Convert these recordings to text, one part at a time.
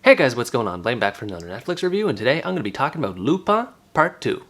Hey guys, what's going on? Blaine back for another Netflix review, and today I'm going to be talking about Lupin Part 2.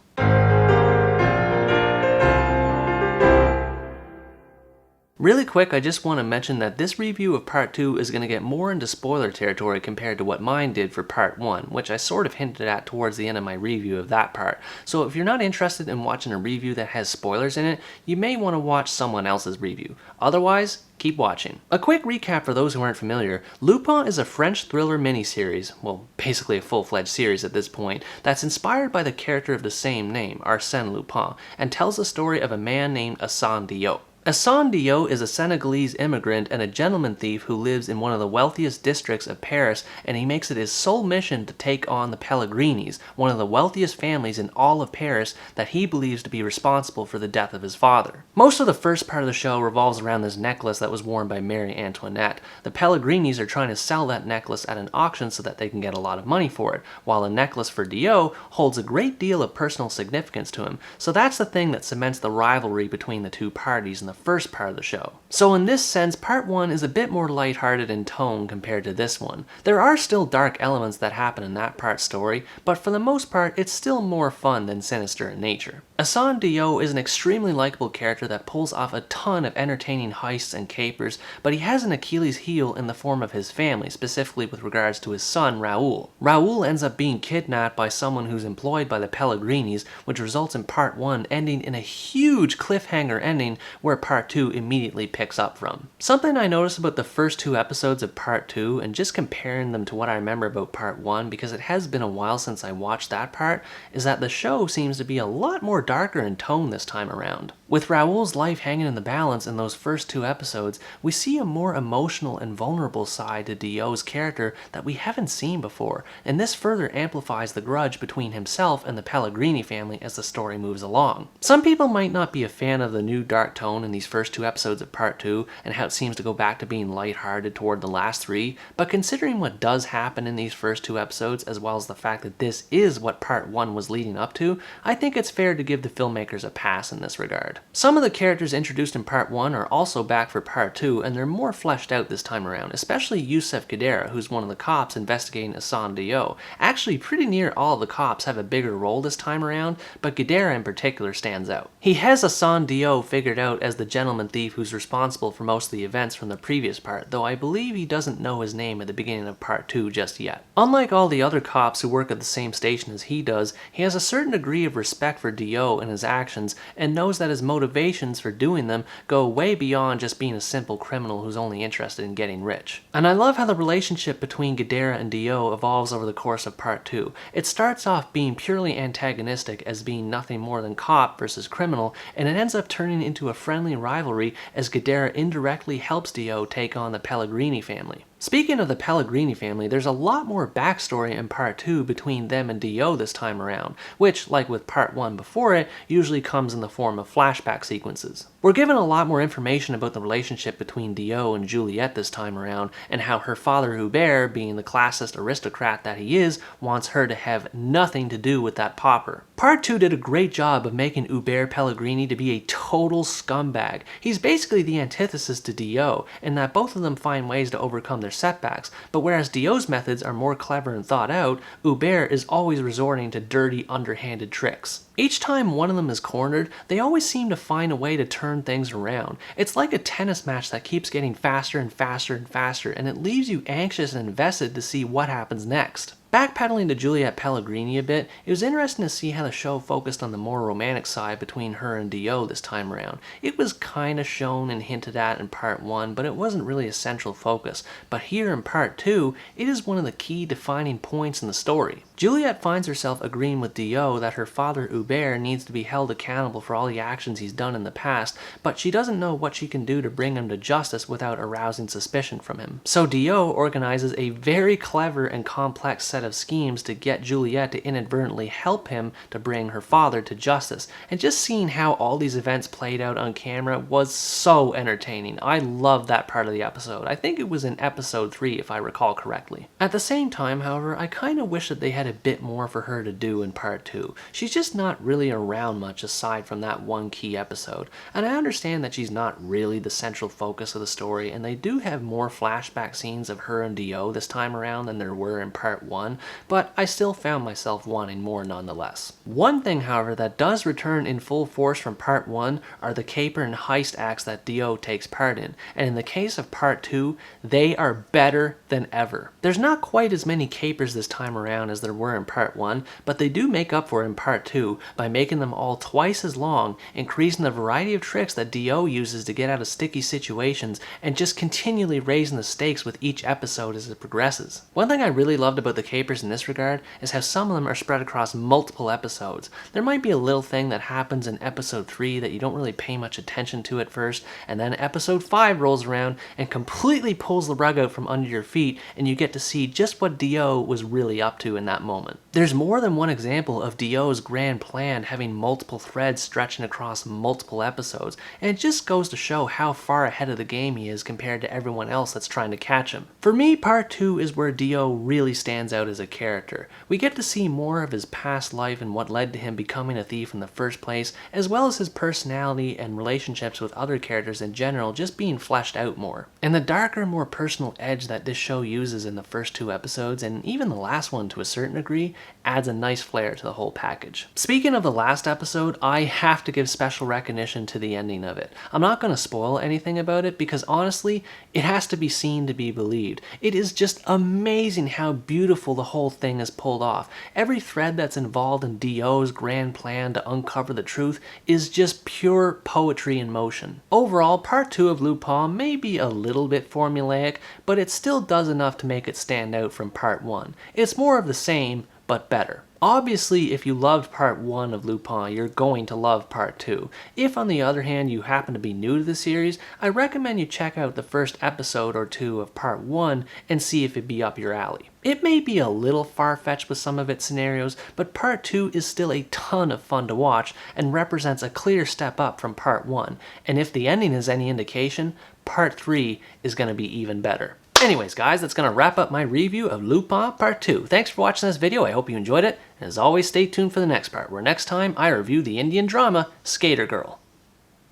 Really quick, I just want to mention that this review of Part 2 is going to get more into spoiler territory compared to what mine did for Part 1, which I sort of hinted at towards the end of my review of that part. So if you're not interested in watching a review that has spoilers in it, you may want to watch someone else's review. Otherwise, keep watching. A quick recap for those who aren't familiar, Lupin is a French thriller miniseries, well, basically a full-fledged series at this point, that's inspired by the character of the same name, Arsène Lupin, and tells the story of a man named Arsène Diot. Arsène Diot is a Senegalese immigrant and a gentleman thief who lives in one of the wealthiest districts of Paris, and he makes it his sole mission to take on the Pellegrinis, one of the wealthiest families in all of Paris that he believes to be responsible for the death of his father. Most of the first part of the show revolves around this necklace that was worn by Marie Antoinette. The Pellegrinis are trying to sell that necklace at an auction so that they can get a lot of money for it, while the necklace for Diot holds a great deal of personal significance to him, so that's the thing that cements the rivalry between the two parties in the first part of the show. So in this sense, part 1 is a bit more lighthearted in tone compared to this one. There are still dark elements that happen in that part's story, but for the most part, it's still more fun than sinister in nature. Arsène Diot is an extremely likable character that pulls off a ton of entertaining heists and capers, but he has an Achilles heel in the form of his family, specifically with regards to his son, Raoul. Raoul ends up being kidnapped by someone who's employed by the Pellegrinis, which results in part 1 ending in a huge cliffhanger ending where part 2 immediately picks up from. Something I noticed about the first 2 episodes of part 2, and just comparing them to what I remember about part 1, because it has been a while since I watched that part, is that the show seems to be a lot more darker in tone this time around. With Raoul's life hanging in the balance in those first 2 episodes, we see a more emotional and vulnerable side to Diot's character that we haven't seen before, and this further amplifies the grudge between himself and the Pellegrini family as the story moves along. Some people might not be a fan of the new dark tone in these first 2 episodes of part 2 and how it seems to go back to being lighthearted toward the last 3, but considering what does happen in these first 2 episodes, as well as the fact that this is what part 1 was leading up to, I think it's fair to give the filmmakers a pass in this regard. Some of the characters introduced in part 1 are also back for part 2, and they're more fleshed out this time around, especially Youssef Guedera, who's one of the cops investigating Arsène Diot. Actually, pretty near all of the cops have a bigger role this time around, but Guedera in particular stands out. He has Arsène Diot figured out as the gentleman thief who's responsible for most of the events from the previous part, though I believe he doesn't know his name at the beginning of part 2 just yet. Unlike all the other cops who work at the same station as he does, he has a certain degree of respect for Diot and his actions, and knows that his motivations for doing them go way beyond just being a simple criminal who's only interested in getting rich. And I love how the relationship between Guedera and Diot evolves over the course of part 2. It starts off being purely antagonistic as being nothing more than cop versus criminal, and it ends up turning into a friendly rivalry as Guedera indirectly helps Diot take on the Pellegrini family. Speaking of the Pellegrini family, there's a lot more backstory in part 2 between them and Diot this time around, which, like with part 1 before it, usually comes in the form of flashback sequences. We're given a lot more information about the relationship between Diot and Juliette this time around, and how her father Hubert, being the classist aristocrat that he is, wants her to have nothing to do with that pauper. Part 2 did a great job of making Hubert Pellegrini to be a total scumbag. He's basically the antithesis to Diot, in that both of them find ways to overcome their setbacks, but whereas Diot's methods are more clever and thought out, Hubert is always resorting to dirty, underhanded tricks. Each time one of them is cornered, they always seem to find a way to turn things around. It's like a tennis match that keeps getting faster and faster and faster, and it leaves you anxious and invested to see what happens next. Backpedaling to Juliette Pellegrini a bit, it was interesting to see how the show focused on the more romantic side between her and Diot this time around. It was kinda shown and hinted at in part 1, but it wasn't really a central focus. But here in part 2, it is one of the key defining points in the story. Juliette finds herself agreeing with Diot that her father Hubert needs to be held accountable for all the actions he's done in the past, but she doesn't know what she can do to bring him to justice without arousing suspicion from him. So Diot organizes a very clever and complex set of schemes to get Juliet to inadvertently help him to bring her father to justice. And just seeing how all these events played out on camera was so entertaining. I loved that part of the episode. I think it was in episode 3 if I recall correctly. At the same time, however, I kind of wish that they had a bit more for her to do in part 2. She's just not really around much aside from that one key episode. And I understand that she's not really the central focus of the story, and they do have more flashback scenes of her and Dio this time around than there were in part 1, but I still found myself wanting more nonetheless. One thing, however, that does return in full force from part 1 are the caper and heist acts that Dio takes part in, and in the case of part 2, they are better than ever. There's not quite as many capers this time around as there were in part 1, but they do make up for it in part 2 by making them all twice as long, increasing the variety of tricks that Dio uses to get out of sticky situations, and just continually raising the stakes with each episode as it progresses. One thing I really loved about the capers in this regard is how some of them are spread across multiple episodes. There might be a little thing that happens in episode 3 that you don't really pay much attention to at first, and then episode 5 rolls around and completely pulls the rug out from under your feet, and you get to see just what Dio was really up to in that moment. There's more than one example of Dio's grand plan having multiple threads stretching across multiple episodes, and it just goes to show how far ahead of the game he is compared to everyone else that's trying to catch him. For me, part 2 is where Dio really stands out as a character. We get to see more of his past life and what led to him becoming a thief in the first place, as well as his personality and relationships with other characters in general just being fleshed out more. And the darker, more personal edge that this show uses in the first 2 episodes, and even the last one to a certain degree, adds a nice flair to the whole package. Speaking of the last episode, I have to give special recognition to the ending of it. I'm not going to spoil anything about it because honestly, it has to be seen to be believed. It is just amazing how beautiful the whole thing is pulled off. Every thread that's involved in Dio's grand plan to uncover the truth is just pure poetry in motion. Overall, part 2 of Lupin may be a little bit formulaic, but it still does enough to make it stand out from part 1. It's more of the same, but better. Obviously, if you loved part 1 of Lupin, you're going to love part 2. If, on the other hand, you happen to be new to the series, I recommend you check out the first episode or 2 of part 1 and see if it be up your alley. It may be a little far-fetched with some of its scenarios, but part 2 is still a ton of fun to watch and represents a clear step up from part 1. And if the ending is any indication, part 3 is going to be even better. Anyways guys, that's going to wrap up my review of Lupin Part 2. Thanks for watching this video, I hope you enjoyed it, and as always stay tuned for the next part, where next time I review the Indian drama, Skater Girl.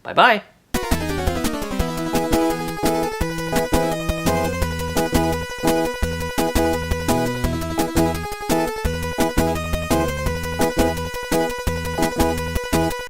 Bye bye!